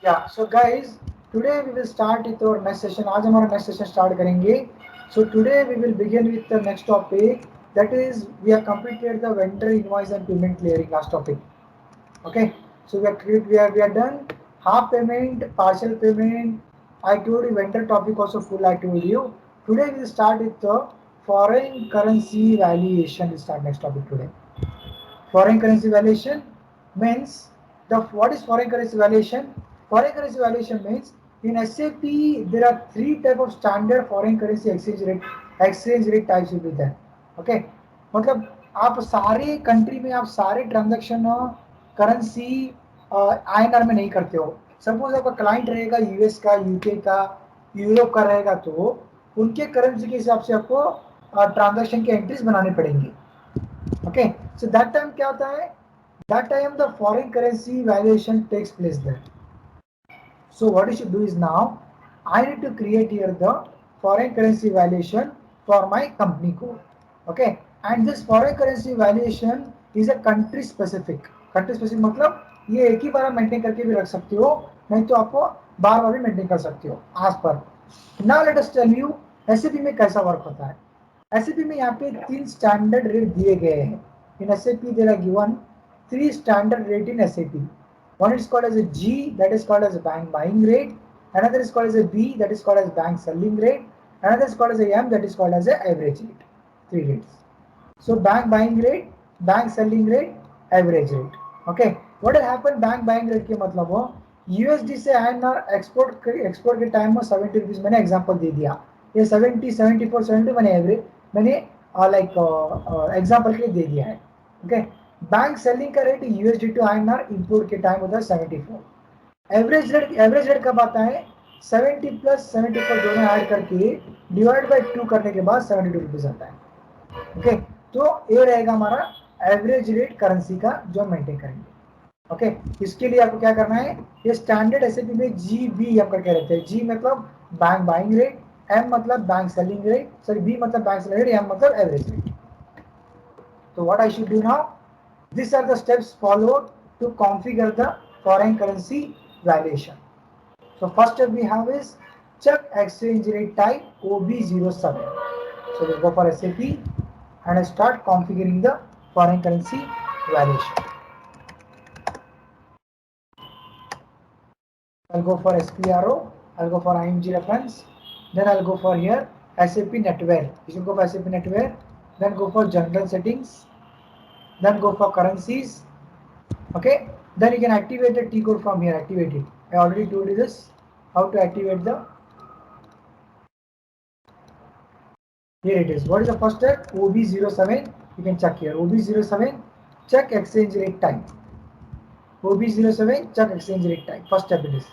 Yeah, so guys, today we will start with our next session. आज हमारा next session start करेंगे. So today we will begin with the next topic. That is, we have completed the vendor invoice and payment clearing last topic. Okay, so we are done half payment, partial payment. I told you vendor topic also full. I told you. Today we will start with the foreign currency valuation. We start next topic today. Foreign currency valuation means the what is foreign currency valuation? Foreign currency valuation means in SAP there are three type of standard foreign currency exchange rate types will be there. Okay, मतलब आप सारे country में आप सारे transaction currency INR में नहीं करते हो. सपोज आपका क्लाइंट रहेगा यूएस का, यूके का, यूरोप का रहेगा तो उनके करेंसी के हिसाब से आपको ट्रांजेक्शन के एंट्रीज बनाने पड़ेंगे. Okay, so that time क्या होता है? That time the foreign currency valuation takes place there. So what you should do is now I need to create here the foreign currency valuation for my company code. Okay, and this foreign currency valuation is a country specific. Country specific मतलब ये एक ही बार आप maintain करके भी रख सकते हो, नहीं तो आपको बार बार भी मेंटेन कर सकते हो आज पर. Now let us tell you SAP में कैसा वर्क होता है. SAP में यहाँ पे तीन स्टैंडर्ड रेट दिए गए हैं. In SAP there are given three standard rate in SAP. One is called as a G, that is called as a bank buying rate. Another is called as a B, that is called as bank selling rate. Another is called as a M, that is called as a average rate. Three rates. So bank buying rate, bank selling rate, average rate. Okay. What will happen bank buying rate के मतलब हो USD से INR export के time में 70 rupees मैंने example दे दिया. ये 70, 74, 70 मैंने एवरेज मैंने लाइक एग्जांपल के लिए दे दिया है. ओके. बैंक सेलिंग का rate USD to INR import के टाइम होता है 74. एवरेज रेट कब आता है? 70 प्लस 74 दोनों ऐड करके डिवाइड बाय 2 करने के बाद 72 रुपीज आता है. ओके, तो ये रहेगा हमारा एवरेज रेट करेंसी का जो हम मेंटेन करेंगे. ओके, इसके लिए आपको क्या करना है? ये स्टैंडर्ड एसएपी में GBM करके रहते हैं. जी मतलब बैंक बाइंग रेट, M मतलब bank selling rate, sorry B मतलब बैंक सेलिंग रेट, M मतलब average rate. So what I should do now? These are the steps followed to configure the foreign currency valuation. So first step we have is check exchange rate type OB07. So we'll go for SAP and I start configuring the foreign currency valuation. I'll go for SPRO, I'll go for IMG reference, then I'll go for here SAP Netware. You should go for SAP Netware, then go for general settings, then go for currencies. Okay, then you can activate the T code from here. Activate it. I already told you this how to activate the. Here it is. What is the first step? OB07. You can check here. OB07. Check exchange rate type. OB07. Check exchange rate type. First step it is.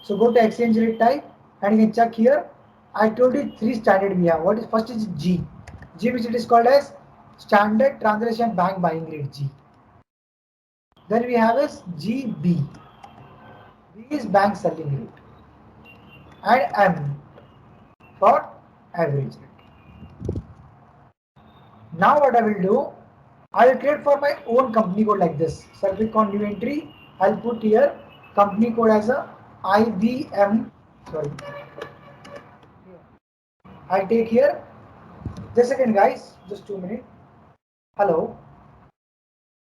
So go to exchange rate type and you can check here. I told you three standard we have. What is first is G. G which it is called as standard transaction bank buying rate G. Then we have is GB. B is bank selling rate. And M for average rate. Now what I will do, I will create for my own company code like this. So click on new entry. I'll put here company code as a IBM. Sorry, I take here. Just a second, guys. Just 2 minutes. Hello.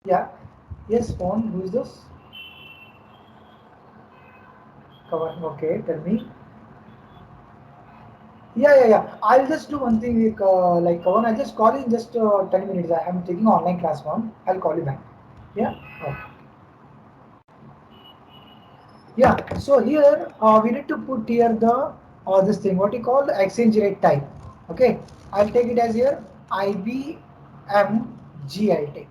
Yeah. Yes, phone. Who is this? Kavan. Okay. Tell me. Yeah. I'll just do one thing. Like Kavan, I'll just call you in just 10 minutes. I'm taking online class one. I'll call you back. Yeah. Okay. Yeah, so here we need to put here the this thing what you call exchange rate type. Okay, I'll take it as here IBM I'll take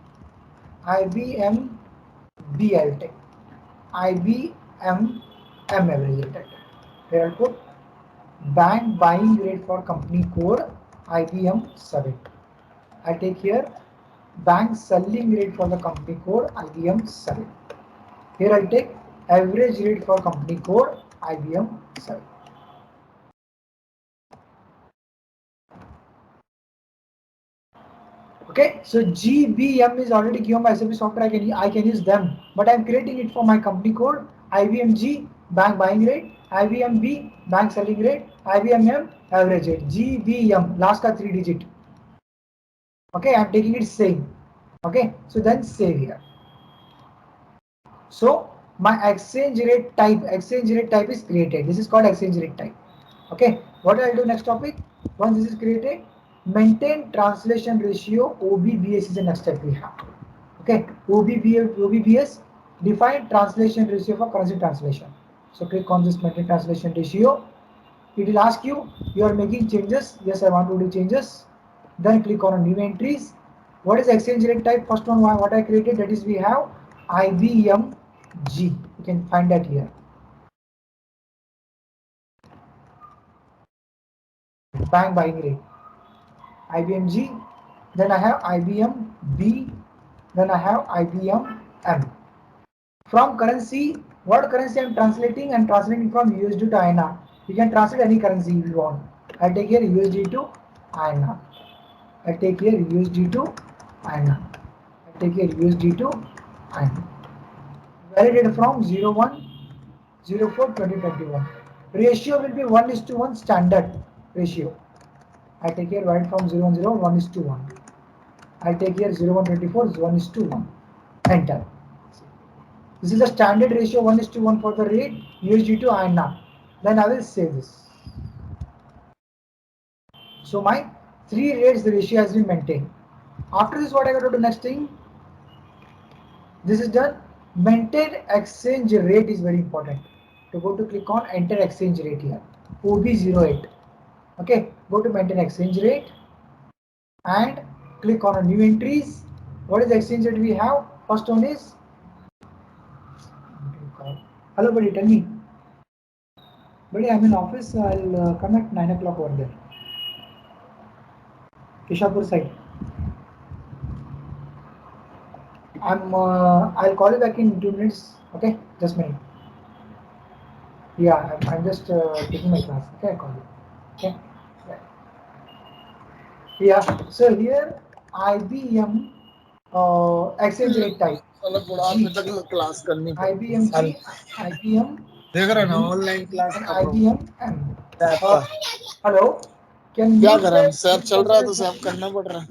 IBM I'll take IBM average rate. Here I'll put bank buying rate for company code IBM 7. I take here bank selling rate for the company code IBM 7. Here I'll take average rate for company code IBM 7. Okay, so GBM is already given by SAP software. I can use them, but I'm creating it for my company code IBMG. bank buying rate, IBM-B, bank selling rate, IBM-M, average rate, GBM, last ka 3 digit. Okay, I'm taking it same. Okay, so then save here. So my exchange rate type is created. This is called exchange rate type. Okay, what I'll do next topic. Once this is created, maintain translation ratio OBBS is the next step we have. Okay, OBBS define translation ratio for currency translation. So click on this maintain translation ratio. It will ask you are making changes. Yes, I want to do changes. Then click on new entries. What is exchange rate type? First one what I created, that is we have IBMG. You can find that here. Bank buying rate. IBMG. Then I have IBMB. Then I have IBMM. From currency, what currency I am translating? I am translating from USD to INR. You can translate any currency if you want. I take here USD to INR. I take here USD to INR. I take here USD to INR. Validated from 01/04/2021. Ratio will be 1:1 standard ratio. I take here valid from 010 1:1. I take here 0124 1:1. Enter. This is the standard ratio 1:1 for the rate USD to INR. Then I will save this. So my 3 rates the ratio has been maintained. After this, what I got to do next thing? This is done. Maintain exchange rate is very important. To go to click on enter exchange rate here. OB08. Okay, go to maintain exchange rate and click on new entries. What is the exchange rate we have? First one is, hello buddy, tell me. Buddy, I'm in office. I'll come at 9 o'clock over there. Kishapur side. I'll call you back in 2 minutes. Okay, just a minute. Yeah, I'm just taking my class. Okay, I'll call you. Okay. Yeah. So here IBM exchange rate type. Class करनी IBM G, IBM देख रहे ना online class and कर रहा हूँ IBM M. App Uh, पर hello. Can क्या you करें हम check सैप which चल रहा है तो calculator? सैप करना पड़ रहा है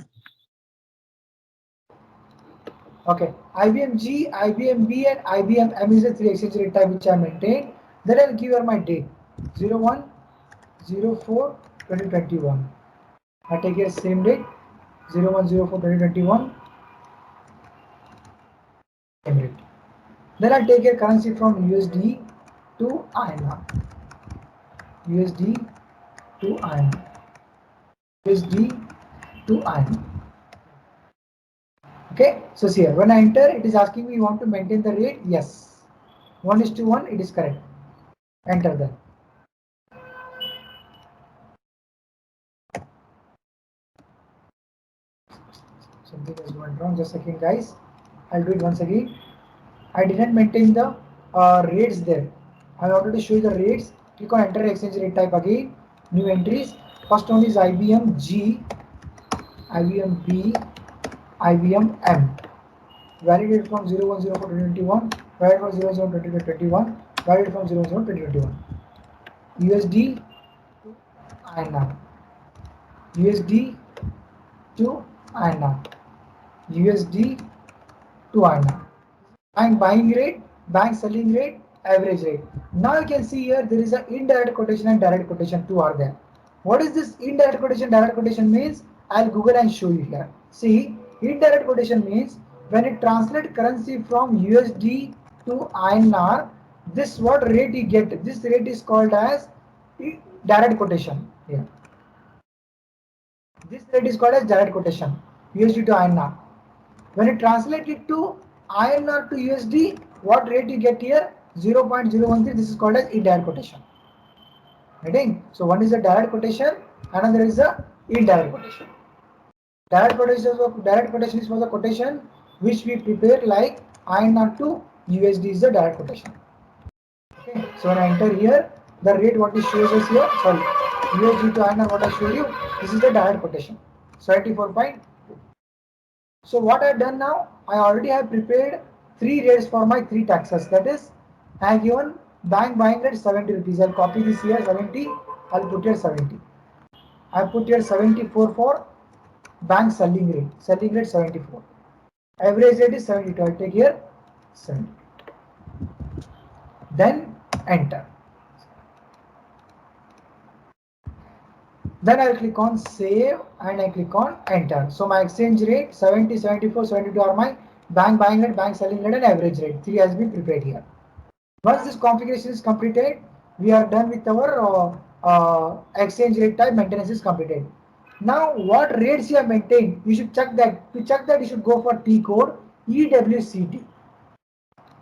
Okay. IBM G, IBM B, and IBM M is the 3 exchange rate type which I maintained. Then I'll give you my date 01/04/2021. I take here same date 01/04/2021. Same rate. Then I take a currency from USD to INR. USD to INR. USD to INR. Okay, so here when I enter, it is asking me you want to maintain the rate. Yes, 1:1. It is correct. Enter that. Something has went wrong. Just a second, guys. I'll do it once again. I didn't maintain the rates there. I wanted to show you the rates. Click on enter exchange rate type again. New entries. First one is IBM G, IBM B, IBM M. Valid from 01/04/2021. Valid from 0/0/2021. Valid from 0/0/2021. USD to INR. USD to INR. USD to INR. Bank buying rate, bank selling rate, average rate. Now you can see here there is an indirect quotation and direct quotation, two are there. What is this indirect quotation, direct quotation means? I'll Google and show you here. See, indirect quotation means when it translate currency from USD to INR, this what rate you get. This rate is called as direct quotation here. This rate is called as direct quotation, USD to INR. When you translate it to INR to USD, what rate you get here? 0.013. This is called as indirect quotation. Getting? So one is a direct quotation, another is a indirect quotation. Direct quotation is for the quotation which we prepare like INR to USD is the direct quotation. Okay. So when I enter here, the rate what it shows us here, sorry, USD to INR what I showed you, this is the direct quotation. 74.2. So what I have done now, I already have prepared 3 rates for my 3 taxes. That is, I have given Bank buying rate 70 rupees. I'll copy this here 70. I'll put here 70. I put here 74 for bank selling rate. Selling rate 74. Average rate is 72. I'll take here 70. Then enter. Then I will click on save and I click on enter. So my exchange rate 70, 74, 72 are my bank buying rate, bank selling rate and average rate. 3 has been prepared here. Once this configuration is completed, we are done with our exchange rate type maintenance is completed. Now what rates you have maintained, you should check that. To check that you should go for T code EWCT.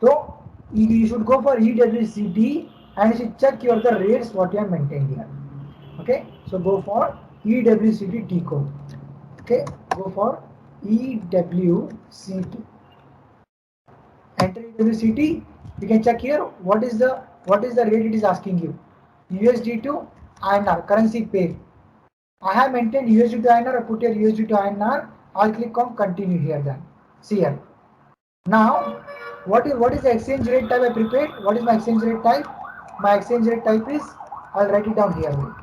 So you should go for EWCT and you should check your the rates what you have maintained here. Okay, so go for EWCT T code. Okay, go for EWCT. Enter EWCT. You can check here what is the rate it is asking you. USD to INR currency pair. I have maintained USD to INR. I put here USD to INR. I'll click on continue here then. See here. Now, what is the exchange rate type I prepared? What is my exchange rate type? My exchange rate type is, I'll write it down here. Wait.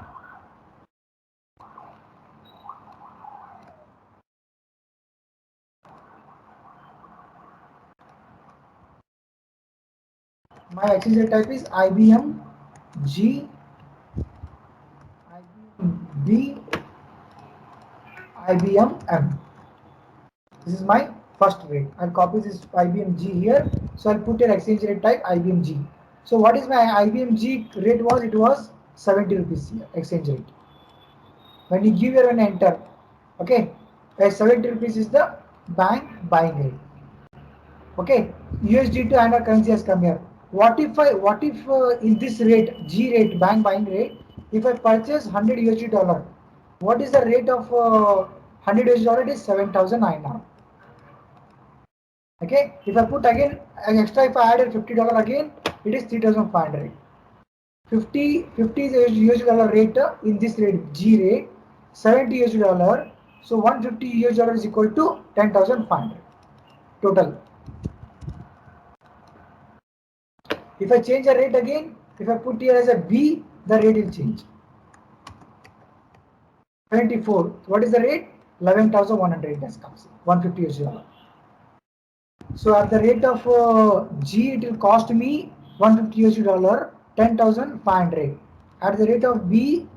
My exchange rate type is IBM G, IBM B, IBM M. This is my first rate. I'll copy this IBM G here. So I'll put an exchange rate type IBM G. So what is my IBM G rate was? It was 70 rupees here, exchange rate. When you give your an enter, okay, 70 rupees is the bank buying rate. Okay, USD to INR currency has come here. What if in this rate, G rate, bank buying rate, if I purchase 100 USD dollar, what is the rate of 100 USD dollar? It is 7,000 INR. Okay, if I put again an extra, if I added $50 again, it is 3,500. 50 is a USD dollar rate in this rate, G rate, 70 USD dollar. So 150 USD dollar is equal to 10,500 total. If I change the rate again, if I put here as a B, the rate will change. 74. What is the rate? 11,100 has comes. 150 USD dollar. So at the rate of G, it will cost me 150 USD dollar, 10,500. At the rate of B,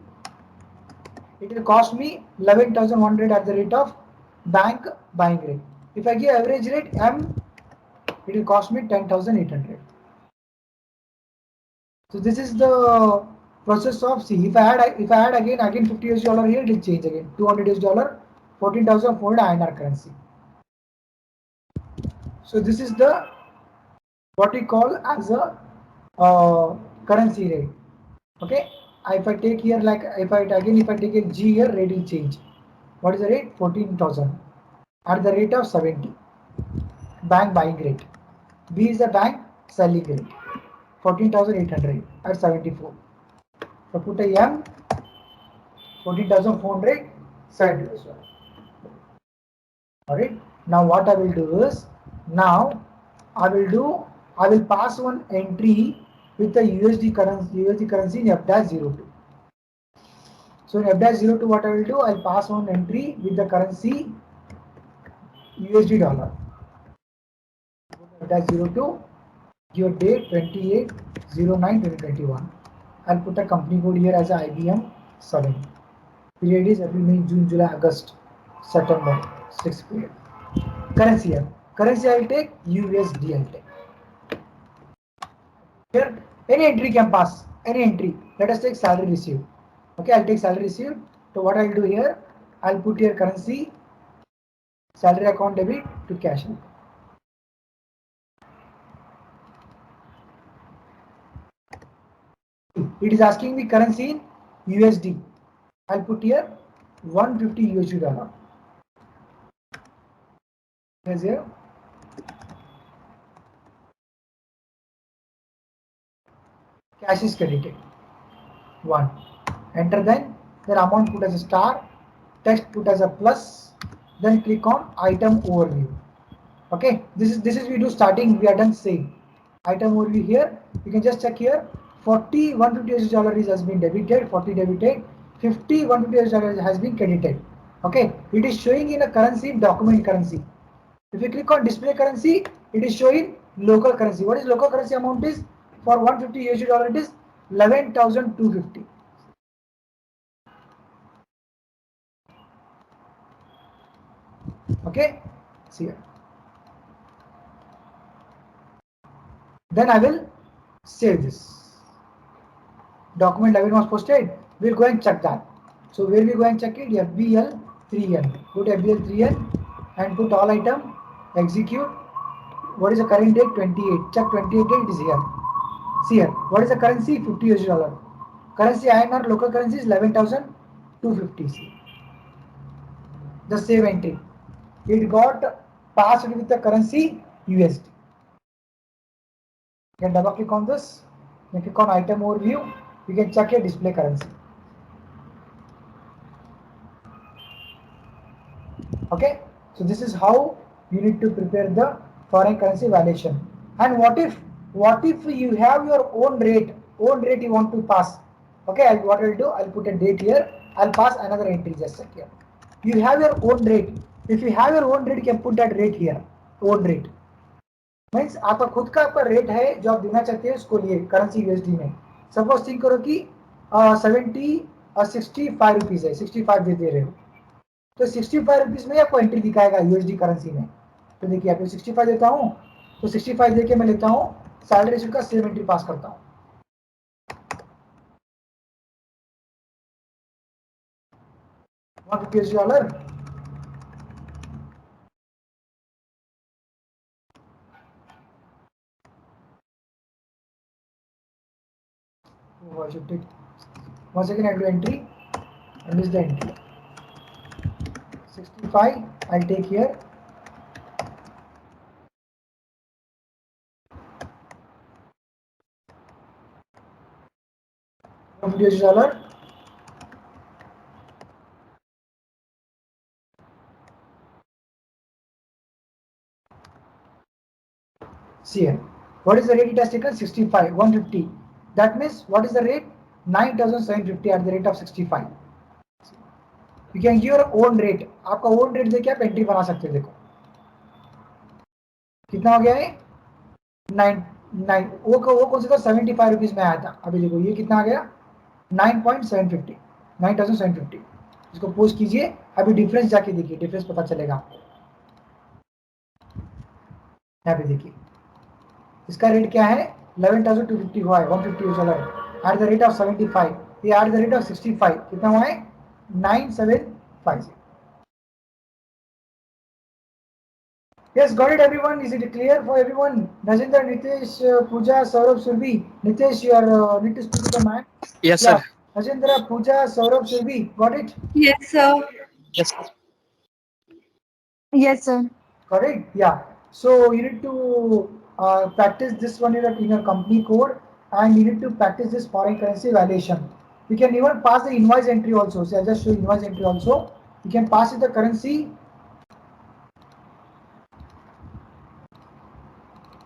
it will cost me 11,100 at the rate of bank buying rate. If I give average rate M, it will cost me 10,800. So this is the process of C. If I add again 50 US dollar here, it will change again 200 US dollar, 14,400 INR currency. So this is the what we call as a currency rate. Okay. If I take here if I take a G here, rate will change. What is the rate? 14,000 at the rate of 70. Bank buying rate. B is the bank selling rate. 14,800 at 74. So put a M, 14,400 side. Alright. Now what I will do is, now I will pass one entry with the USD currency in F-02. So in F-02 what I will do, I'll pass one entry with the currency USD dollar. F-02, your date 28/09/2021. I'll put a company code here as IBM 7. Period is April, May, June, July, August, September, 6 period. Currency here. Currency I will take USD. I will take. Here, any entry can pass. Any entry. Let us take salary received. Okay, I'll take salary received. So what I'll do here, I'll put here currency, salary account debit to cash out. It is asking me currency in USD. I'll put here 150 USD dollar. Here's here. Cash is credited. 1. Enter then amount put as a star, text put as a plus, then click on item overview. Okay, this is we do starting, we are done same. item overview here. You can just check here. 40 150 US dollar has been debited, 40 debited, 50 150 US dollar has been credited. Okay, it is showing in a currency, document currency. If you click on display currency, it is showing local currency. What is local currency amount is? For 150 US dollar it is 11,250. Okay, see here. Then I will save this. Document 11 was posted. We'll go and check that. So where we go and check it? FBL 3N. Go to FBL 3N and put all item. Execute. What is the current date? 28. Check 28 date is here. See here. What is the currency? 50 US dollar. Currency INR local currency is 11,250. The save entry. It got passed with the currency USD. You can double click on this. You click on item overview. You can check your display currency. Okay, so this is how you need to prepare the foreign currency valuation. And what if you have your own rate you want to pass? Okay, what I'll do, I'll put a date here. I'll pass another entry just check here. You have your own rate. If you have your own rate, you can put that rate here. Own rate means आपका खुद का आपका rate है जो आप देना चाहते हैं उसको लिए करेंसी यूएसडी में. सपोज थिंक करो कि 65 रुपीज है, 65 दे रहे हो, तो 65 रुपीज में आपको एंट्री दिखाएगा यूएसडी करेंसी में. तो देखिए आपको 65 देता हूँ, तो 65 देके मैं लेता हूँ सैलरी रिसीट का सेम एंट्री पास करता हूँ. $150. I should take once again. I do entry and this is the entry. 65 I'll take here. $150. See here. What is the rate it has taken? 65, 150. That means what is the rate? 9,750 at the rate of 65. You can give your own rate. आपका own rate देके आप entry बना सकते हैं. देखो कितना हो गया है? 9 वो कौन सा था? 75 रुपीज में आया था. अभी देखो ये कितना आ गया? 9.750, 9,750. इसको पोस्ट कीजिए. अभी डिफरेंस जाके देखिए, डिफरेंस पता चलेगा आपको. यहाँ पे देखिए इसका रेट क्या है? 11,250 हुआ है. 150 चला है एट द रेट ऑफ 75. ये एट द रेट ऑफ 65 कितना हुआ है? 9,750. Yes, got it everyone. Is it clear for everyone? Najinder, Nitesh, Pooja, Saurabh, Surbi. Nitesh, you are need to speak to the man. Yes, Yeah. sir. Najindra, Pooja, Saurabh, Surbi. Got it? Yes, sir. Yes. Yes, sir. Got it? Yeah. So you need to practice this one in your company code, and you need to practice this foreign currency valuation. You can even pass the invoice entry also. So I just show invoice entry also. You can pass it the currency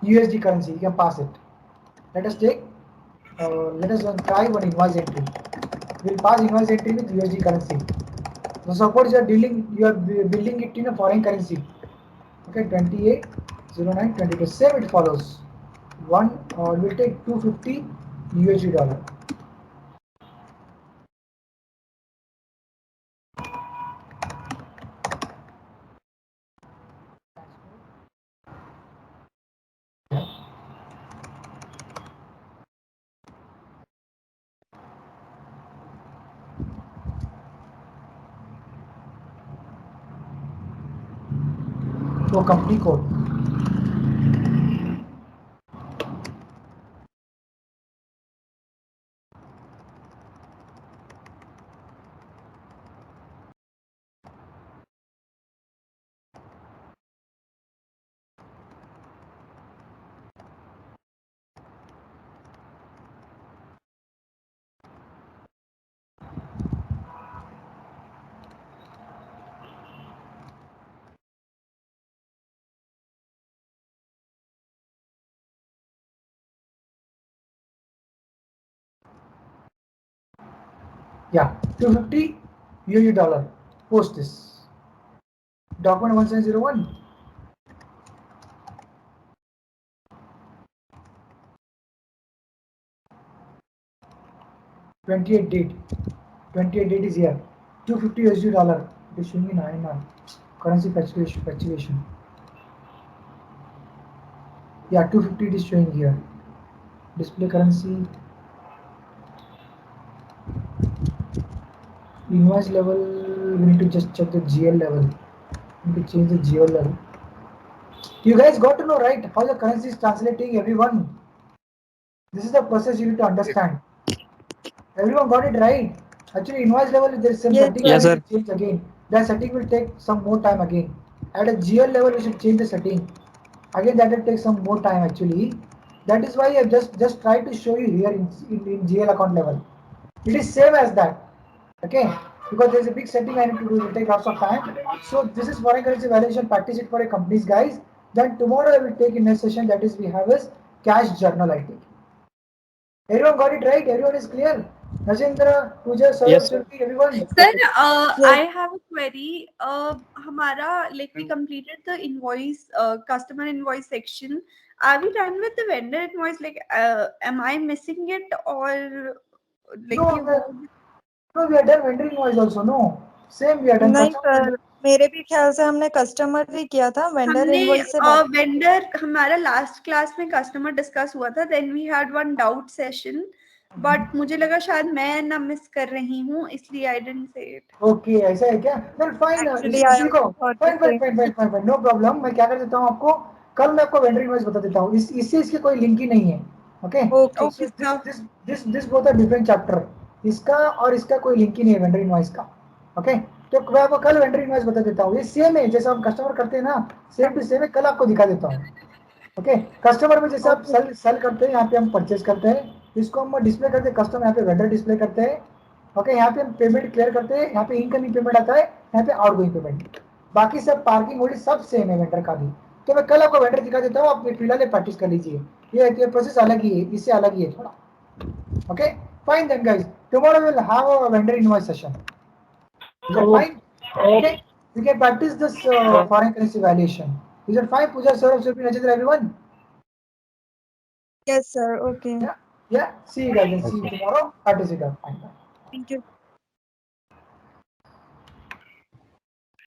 USD currency. You can pass it. Let us take. Let us try one invoice entry. We'll pass invoice entry with USD currency. So suppose you are building it in a foreign currency. Okay, 280922. Same it follows. One will take 250 USD dollar. So company code. Yeah, 250 USD dollar. Post this. Document 1701. Twenty-eight date. 28 date is here. 250 USD dollar. It is showing in INR. Currency fluctuation. Yeah, 250 it is showing here. Display currency. Invoice level. We need to just check the GL level. We need to change the GL level. You guys got to know, right, how the currency is translating, everyone. This is the process you need to understand. Everyone got it right. Actually, invoice level, there is some Yes, setting I Yes, sir. need sir. to change again. That setting will take some more time again. At a GL level, we should change the setting. Again, that will take some more time actually. That is why I just try to show you here in GL account level. It is same as that. Okay, because there is a big setting I need to do. It will take lots of time. So this is foreign currency valuation. Practice it for a companies, guys. Then tomorrow I will take in next session. That is we have is cash journal. I think. Everyone got it right. Everyone is clear. Rajendra, Pooja, Saurabh, Yes, sir. Shruti, everyone. Sir, Yes. I have a query. हमारा like we completed the invoice, customer invoice section. Are we done with the vendor invoice? Like, am I missing it or like No, ये वो? no, we are done vendor invoice also. No, same we are done. नहीं Customer. Sir, मेरे भी ख्याल से हमने customer ही किया था, वेंडर हमने इनवॉइस से बात। वेंडर हमारा लास्ट क्लास में कस्टमर डिस्कस हुआ था. Then we had one doubt session, but मुझे लगा शायद मैं ना मिस कर रही हूँ, इसलिए I didn't say it. Okay ऐसा है क्या? Then fine. एक्चुअली इसी आई इसी को also thought the fine fine same. Fine fine fine fine no problem. मैं क्या कर देता हूँ आपको, कल मैं आपको वेंडर इनवॉइस बता देता हूँ. इससे इसके कोई लिंक ही नहीं है. Okay, okay. Okay sir. This both are different chapter. इसका और इसका कोई लिंक ही नहीं है वेंडर इनवॉइस का. ओके, तो मैं आपको कल वेंडर इनवॉइस बता देता हूँ. ये सेम है जैसा हम कस्टमर करते हैं ना, सेम टू सेम है. कल आपको दिखा देता हूँ. ओके, कस्टमर में जैसे आप ओके। सेल करते हैं, यहाँ पे हम परचेज करते हैं. इसको हम डिस्प्ले करते हैं. कस्टमर यहाँ पे वेंडर डिस्प्ले करते हैं. ओके, यहाँ पे हम पेमेंट क्लियर करते हैं. यहाँ पे इनकमिंग पेमेंट आता है, यहाँ पे आउटगोइंग पेमेंट. बाकी सब पार्किंग वोल्टेज सब सेम है वेंडर का भी. तो मैं कल आपको वेंडर दिखा देता हूँ. आप फिलहाल प्रैक्टिस कर लीजिए. ये प्रोसेस अलग ही है, इससे अलग ही है थोड़ा. Okay, fine then guys, tomorrow will have a vendor invoice session. Is it Oh, fine? Okay, we can practice this foreign currency valuation. Is it fine, Pooja, Saurabh, Shruti, Rajendra, everyone? Yes sir, okay. Yeah, yeah. See you guys and see you okay. tomorrow. Practice it out. Fine. Bye. Thank you.